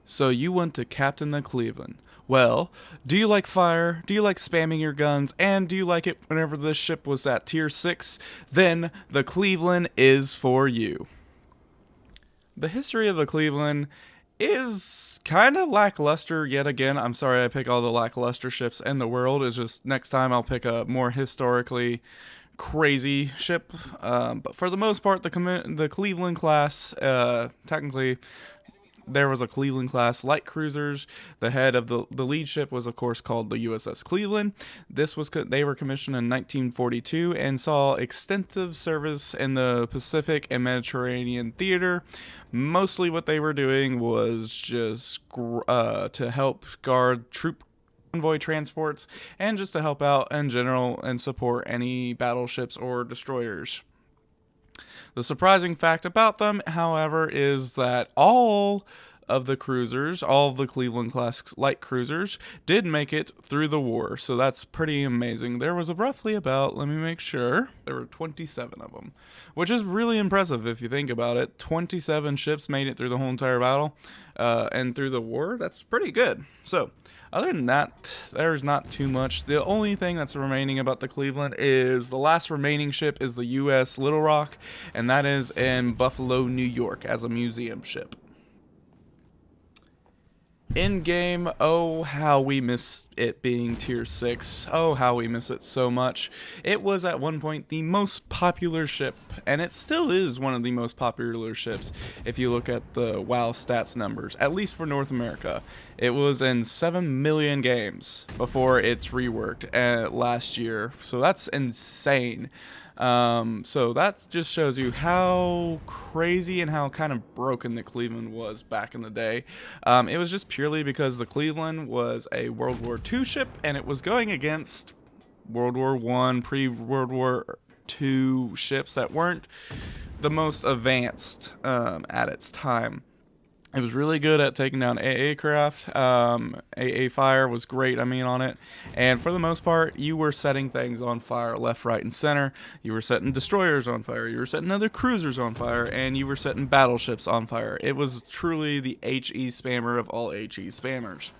So you want to captain the Cleveland. Well, do you like fire? Do you like spamming your guns? And do you like it whenever this ship was at tier 6? Then the Cleveland is for you. The history of the Cleveland is kind of lackluster yet again. I'm sorry I pick all the lackluster ships in the world. It's just next time I'll pick a more historically crazy ship. But for the most part, the Cleveland class, technically, there was a Cleveland class light cruisers. The head of the lead ship was of course called the USS Cleveland. They were commissioned in 1942 and saw extensive service in the Pacific and Mediterranean theater. Mostly what they were doing was just to help guard troop convoy transports and just to help out in general and support any battleships or destroyers. The surprising fact about them, however, is that all of the cruisers, all of the Cleveland class light cruisers, did make it through the war. So that's pretty amazing. There was roughly about, let me make sure, there were 27 of them, which is really impressive if you think about it. 27 ships made it through the whole entire battle and through the war. That's pretty good. So, other than that, there's not too much. The only thing that's remaining about the Cleveland is the last remaining ship is the U.S. Little Rock, and that is in Buffalo, New York, as a museum ship. In game, oh how we miss it being tier 6. Oh how we miss it so much. It was at one point the most popular ship, and it still is one of the most popular ships if you look at the WoW stats numbers, at least for North America. It was in 7 million games before it's reworked last year, so that's insane. So that just shows you how crazy and how kind of broken the Cleveland was back in the day. It was just purely because the Cleveland was a World War II ship, and it was going against World War I, pre-World War II ships that weren't the most advanced at its time. It was really good at taking down AA craft. AA fire was great, on it. And for the most part, you were setting things on fire left, right, and center. You were setting destroyers on fire. You were setting other cruisers on fire. And you were setting battleships on fire. It was truly the HE spammer of all HE spammers.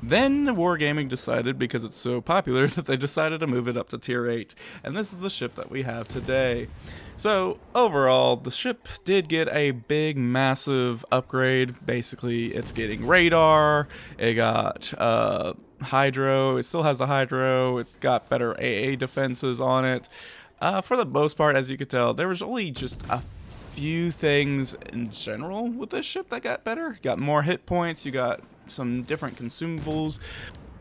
Then Wargaming decided, because it's so popular, that they decided to move it up to tier 8. And this is the ship that we have today. So, overall, the ship did get a big, massive upgrade. Basically, it's getting radar, it got hydro, it still has the hydro, it's got better AA defenses on it. For the most part, as you could tell, there was only just a few things in general with this ship that got better. You got more hit points, you got some different consumables.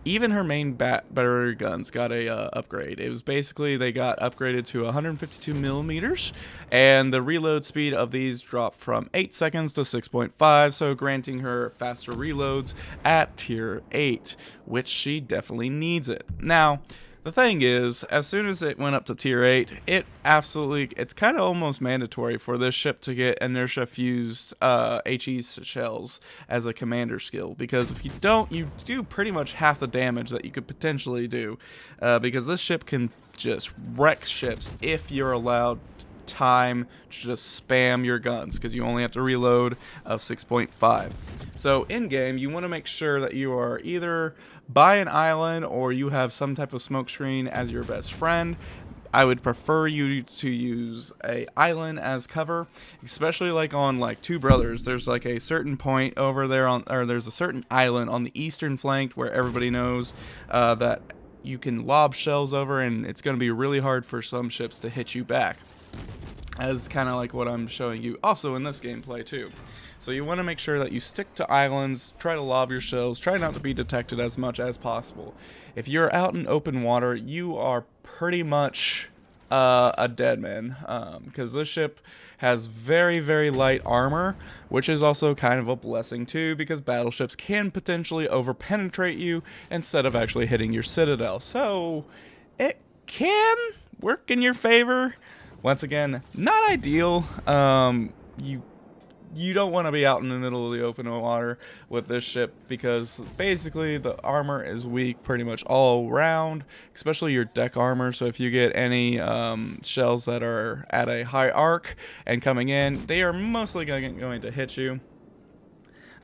Even her main battery guns got a upgrade. It was basically they got upgraded to 152 millimeters, and the reload speed of these dropped from 8 seconds to 6.5, so granting her faster reloads at tier 8, which she definitely needs it. Now, the thing is, as soon as it went up to tier 8, it's kind of almost mandatory for this ship to get inertia fused HE shells as a commander skill, because if you don't, you do pretty much half the damage that you could potentially do, because this ship can just wreck ships if you're allowed time to just spam your guns, because you only have to reload of 6.5. So in game, you want to make sure that you are either by an island or you have some type of smoke screen as your best friend. I would prefer you to use a island as cover, especially like on like Two Brothers. There's like a certain point over there there's a certain island on the eastern flank where everybody knows that you can lob shells over, and it's going to be really hard for some ships to hit you back, as kind of like what I'm showing you also in this gameplay too. So you want to make sure that you stick to islands, try to lob your shells, try not to be detected as much as possible. If you're out in open water, you are pretty much a dead man, because this ship has very, very light armor, which is also kind of a blessing too, because battleships can potentially overpenetrate you instead of actually hitting your citadel. So it can work in your favor. Once again, not ideal. You don't want to be out in the middle of the open water with this ship, because basically the armor is weak pretty much all around, especially your deck armor. So if you get any shells that are at a high arc and coming in, they are mostly going to hit you.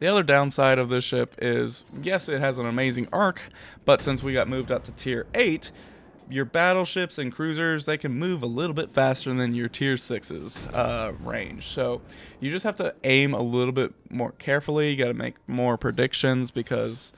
The other downside of this ship is, yes, it has an amazing arc, but since we got moved up to tier 8, your battleships and cruisers, they can move a little bit faster than your tier 6's range. So you just have to aim a little bit more carefully. You got to make more predictions, because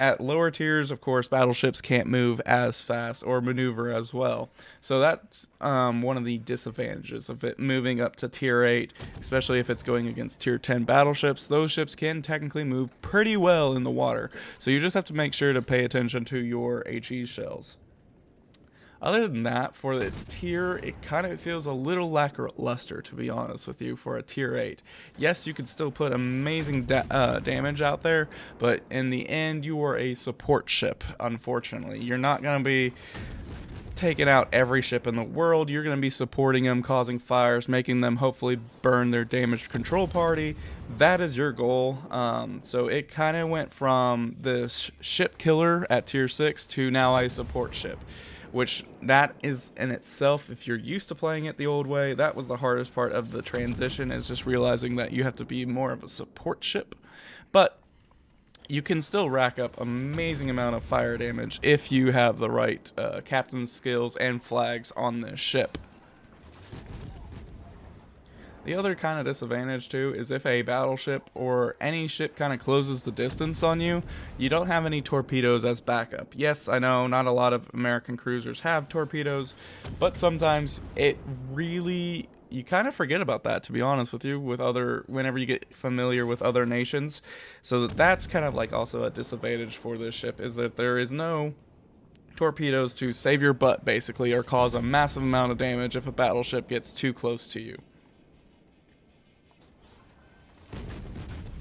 at lower tiers, of course, battleships can't move as fast or maneuver as well. So that's one of the disadvantages of it moving up to tier 8, especially if it's going against tier 10 battleships. Those ships can technically move pretty well in the water. So you just have to make sure to pay attention to your HE shells. Other than that, for its tier, it kind of feels a little lackluster, to be honest with you, for a tier 8. Yes, you can still put amazing damage out there, but in the end, you are a support ship, unfortunately. You're not going to be taking out every ship in the world. You're going to be supporting them, causing fires, making them hopefully burn their damaged control party. That is your goal. So it kind of went from this ship killer at tier 6 to now a support ship, which that is in itself, if you're used to playing it the old way, that was the hardest part of the transition, is just realizing that you have to be more of a support ship. But you can still rack up amazing amount of fire damage if you have the right captain's skills and flags on this ship. The other kind of disadvantage too is if a battleship or any ship kind of closes the distance on you, you don't have any torpedoes as backup. Yes, I know not a lot of American cruisers have torpedoes, but sometimes it really, you kind of forget about that, to be honest with you, whenever you get familiar with other nations. So that's kind of like also a disadvantage for this ship, is that there is no torpedoes to save your butt basically, or cause a massive amount of damage if a battleship gets too close to you.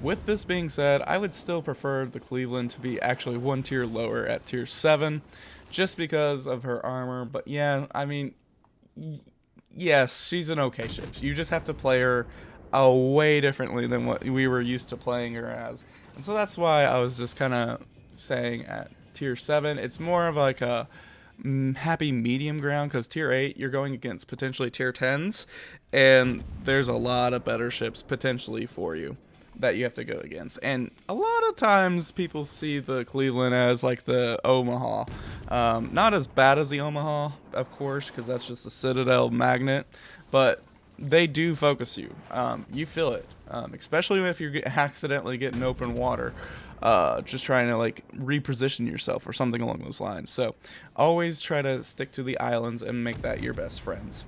With this being said, I would still prefer the Cleveland to be actually one tier lower at tier 7, just because of her armor. But yeah, I mean, yes, she's an okay ship. You just have to play her way differently than what we were used to playing her as. And so that's why I was just kind of saying at tier 7, it's more of like a happy medium ground, because tier 8 you're going against potentially tier 10s, and there's a lot of better ships potentially for you that you have to go against. And a lot of times people see the Cleveland as like the Omaha. Not as bad as the Omaha, of course, because that's just a Citadel magnet, but they do focus you. You feel it, especially if you're accidentally getting open water, just trying to like reposition yourself or something along those lines. So always try to stick to the islands and make that your best friends.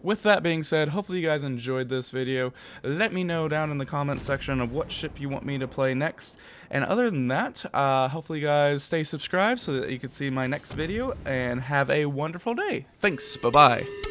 With that being said, hopefully you guys enjoyed this video. Let me know down in the comment section of what ship you want me to play next. And other than that, hopefully you guys stay subscribed so that you can see my next video, and have a wonderful day. Thanks, bye-bye.